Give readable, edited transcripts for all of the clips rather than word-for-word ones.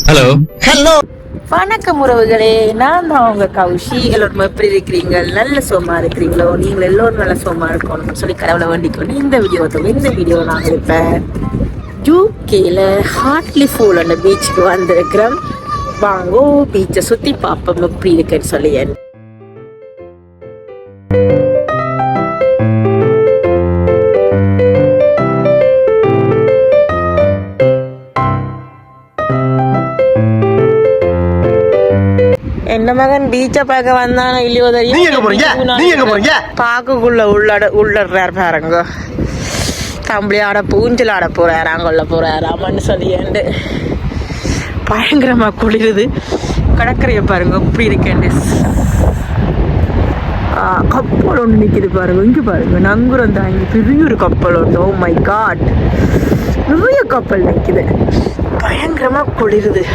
Hello hello வணக்கம் உறவுகளே, நான் தான் உங்க கௌஷி. எல்லோரும் எப்படி இருக்கிறீங்க? நல்ல சோமா இருக்கிறீங்களோ? நீங்கள் எல்லோரும் நல்ல சோமா இருக்கணும்னு சொல்லி கடவுளை வேண்டிக்கணும். இந்த வீடியோ நாங்கள் இப்போ யூகேல ஹார்ட்லி ஃபூல் அந்த பீச்சுக்கு வந்திருக்கிறோம். வாங்கோ பீச்சை சுற்றி பார்ப்போம் எப்படி இருக்குன்னு சொல்லி. என்ன மகன் பீச்சை பார்க்க வந்தானோ இல்லையோ தெரியும். பாக்குக்குள்ள உள்ளடுறாரு பாருங்க. தம்பளி ஆட பூஞ்சல் ஆட போறாரு, அங்குள்ள போறாராமன்னு சொல்லியாண்டு பயங்கரமா குளிருது. கடற்கரையை பாருங்க எப்படி இருக்கேன். கப்பல் ஒன்று நிற்கிது பாருங்க. இங்கே பாருங்க நங்குரம் தாங்கி பெரிய ஒரு கப்பல் ஒன்று. ஓ மை காட், நிறைய கப்பல் நிற்குது. பயங்கரமா குளிருது.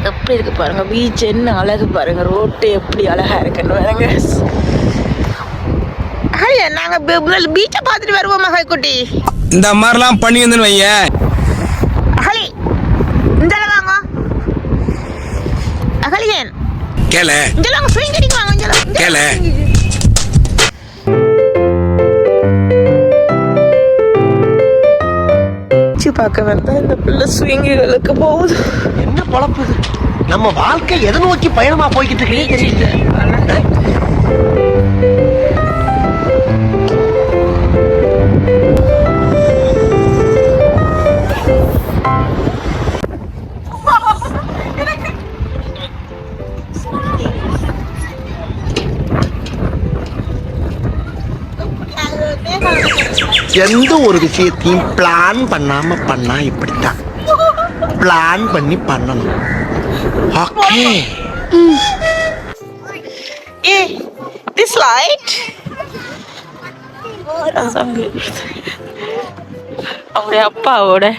எப்படி இருக்கு பாருங்க பீச், என்ன அழகு பாருங்க. ரோட்டு எப்படி அழகா இருக்குன்னு பாருங்க. நாங்க பீச்சை பார்த்துட்டு வருவோம் மகை குட்டி. இந்த மாதிரிலாம் பண்ணி வந்து வைய அகலி இந்த வாங்க. அகலியன் கேள இந்த வாங்க, ஸ்விங் அடிங்க வாங்க. கேள பார்க்க வந்தா இந்த பிள்ளை ஸ்விங்குகளுக்கு போகுது. என்ன பொழப்பு நம்ம வாழ்க்கை எதை நோக்கி பயணமா போய்கிட்டு இருக்கீங்க? எந்த ஒரு விஷயத்தையும் பிளான் பண்ணாம பண்ணா இப்படித்தான். பிளான் பண்ணி பண்ணணும். ஓகே. This light. அவருடைய அப்பாவோட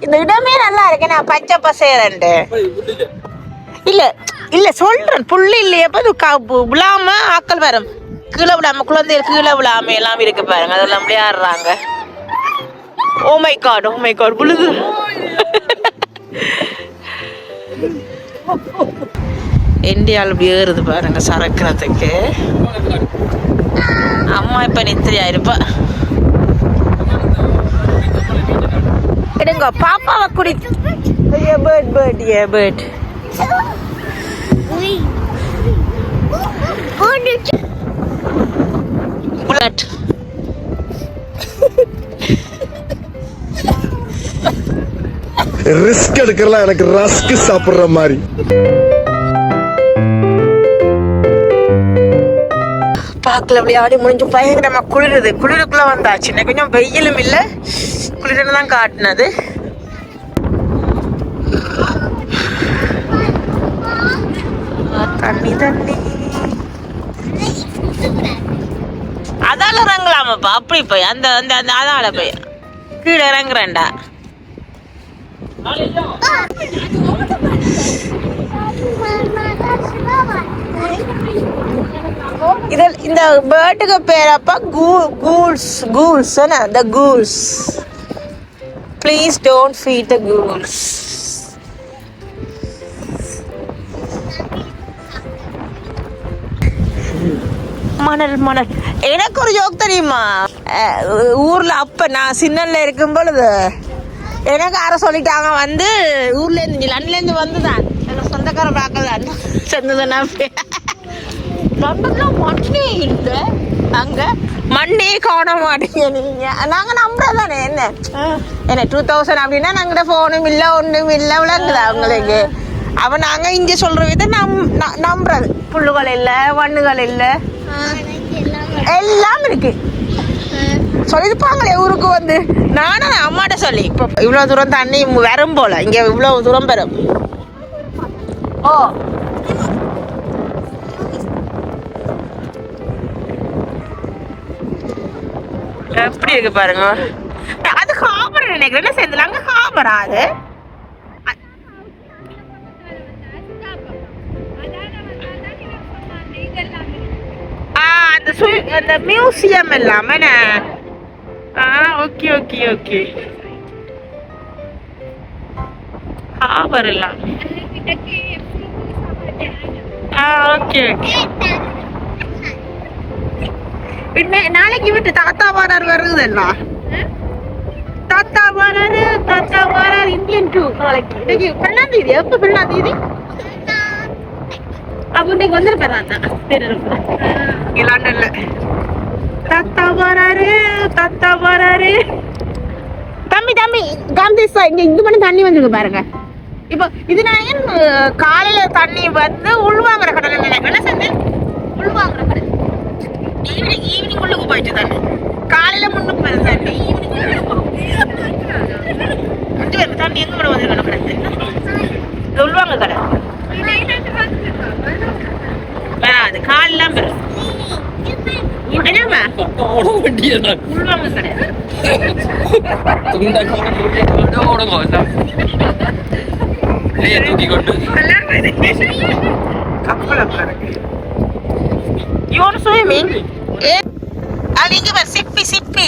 இந்த இடமே நல்லா இருக்கு. நான் பச்சை பசேரண்டு இல்ல இல்ல சொல்றேன். புள்ளி இல்லையப்ப விழாம ஆக்கள் வரும். கீழே விழாம குழந்தைகள் கீழே விழாம எல்லாம் இருக்கு பாருங்க. அதெல்லாம் விளையாடுறாங்க. ஓ மை காட் புழுது. இந்தியாவில் இப்படி ஏறுது பாருங்க சரக்குறதுக்கு. அம்மா இப்ப நித்திரியா இருப்பா. எடுங்க பாப்பாவை குடி. பேர்ட் ரிஸ்க் எடுக்கலாம். எனக்கு ரஸ்க் சாப்பிடுற மாதிரி. பாக்கல அப்படி ஆடி முடிஞ்சு பயங்கரமா குளிருது. குளிருக்குள்ள வந்தாச்சு. கொஞ்சம் வெயிலும் இல்ல, குளிர்னு தான் காட்டினது. தண்ணி அதால இறங்கலாமாப்பா? அப்படி போய் அந்த அந்த அந்த அதால போய் கீழே இறங்குறேன்டா. இதில் இந்த பேர்டுக்கு பேரப்பா cools. the goose. Please don't feed the goose. மணல் எனக்கு ஒரு ஜோக் தெரியுமா? ஊர்ல அப்ப நான் சின்னல இருக்கும் பொழுது எனக்கு யார சொல்லிட்டாங்க, வந்து ஊர்ல இருந்து லண்டன்ல இருந்து வந்துதான் எனக்கு சொந்தக்கார பார்க்கலாம் சொன்னதுன்னா லண்டன்ல மண்ணே இல்லை, அங்க மண்ணே காண மாட்டீங்க நீங்க. நாங்க நம்புறதானே என்ன 2000 அப்படின்னா நாங்கிட்ட போனும் இல்லை ஒன்றும் இல்லை விளங்குதா அவங்களுக்கு. அவ நாங்க இங்க சொல்ற வித நம்புறது. புல்லுகள் இல்லை, மண்ணுகள் இல்லை, எல்லாம் இருக்கு சொல்லிருப்பாங்களே ஊருக்கு வந்து. நானும் அம்மாட்ட சொல்லி இப்போ இவ்வளோ தூரம் தண்ணி வரும் போல, இங்கே இவ்வளோ தூரம் வரும். ஓ எப்படி இருக்கு பாருங்க. அது ஹாபர் நினைக்கிறேன். என்ன சேர்ந்துல அங்க ஹாபரா அது? அந்த மியூசியம் இல்லாம ஓகே ஓகே ஓகே ஹாபர் இல்லாம ஓகே ஓகே. பின்ன நாளைக்கு விட்டு தாத்தா வாரார் வருதுல்ல, தாத்தா வாரார் இந்தியன் 2 நாளைக்கு 2ஆம் தேதி. எப்ப 2ஆம் தேதி? அப்ப இன்னைக்கு வந்துருப்பாரு லண்டன்ல. தாத்தா வராரு. தம்பி காந்திசா இங்க இது பண்ணி தண்ணி வந்துருக்கு பாருங்க. இப்போ இது நான் ஏன் காலையில தண்ணி வந்து உள்வாங்குற கடலை நினைக்கிறேன். என்ன செஞ்சு உள்வாங்குற கடை ஈவினிங் உள்ளுக்கு போயிடுச்சு தண்ணி. காலையில முன்னுக்கு வருது தண்ணி, ஈவினிங் தண்ணி எங்க கூட வந்து கடை உள்வாங்க கடை வராது. காலெல்லாம் பெறும் உள்வாங்க கடை சிப்பி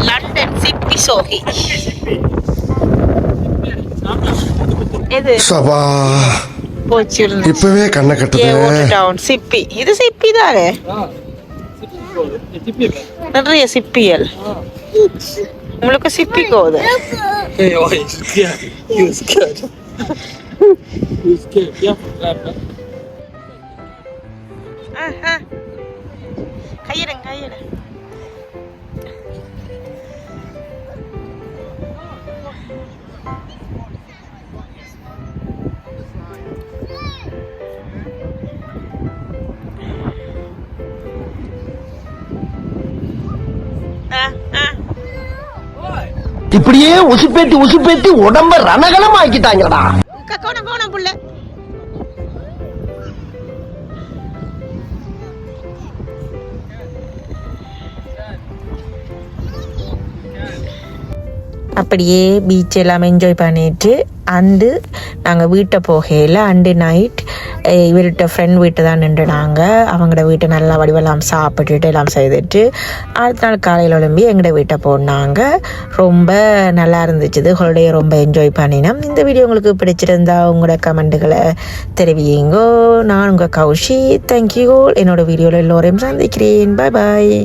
லண்டன் சிப்பி சோகி. சபா இப்பவே கண்ணை கட்டுது. சிப்பி இது சிப்பி தானே, நிறைய சிப்பியல். உங்களுக்கு சிப்பி கோது கையிட இப்படியே உசுப்பேத்தி உடம்ப ரணகலம் ஆக்கிட்டாங்கடா. கோணம் புள்ள. அப்படியே பீச் எல்லாம் என்ஜாய் பண்ணிட்டு அண்டு நாங்கள் வீட்டை போகையில் அண்டு நைட் இவர்கிட்ட ஃப்ரெண்ட் வீட்டை தான் நின்றுனாங்க. அவங்களோட வீட்டை நல்லா வடிவெல்லாம் சாப்பிட்டுட்டு எல்லாம் செய்துட்டு அடுத்த நாள் காலையில் எழும்பி எங்களோட வீட்டை போனாங்க. ரொம்ப நல்லா இருந்துச்சு. ஹாலிடே ரொம்ப என்ஜாய் பண்ணினோம். இந்த வீடியோ உங்களுக்கு பிடிச்சிருந்தா உங்களோட கமெண்ட்டுகளை தெரிவிங்கோ. நான் உங்கள் கௌஷி. தேங்க்யூ. என்னோட வீடியோவில் எல்லோரையும் சந்திக்கிறேன். பாய் பாய்.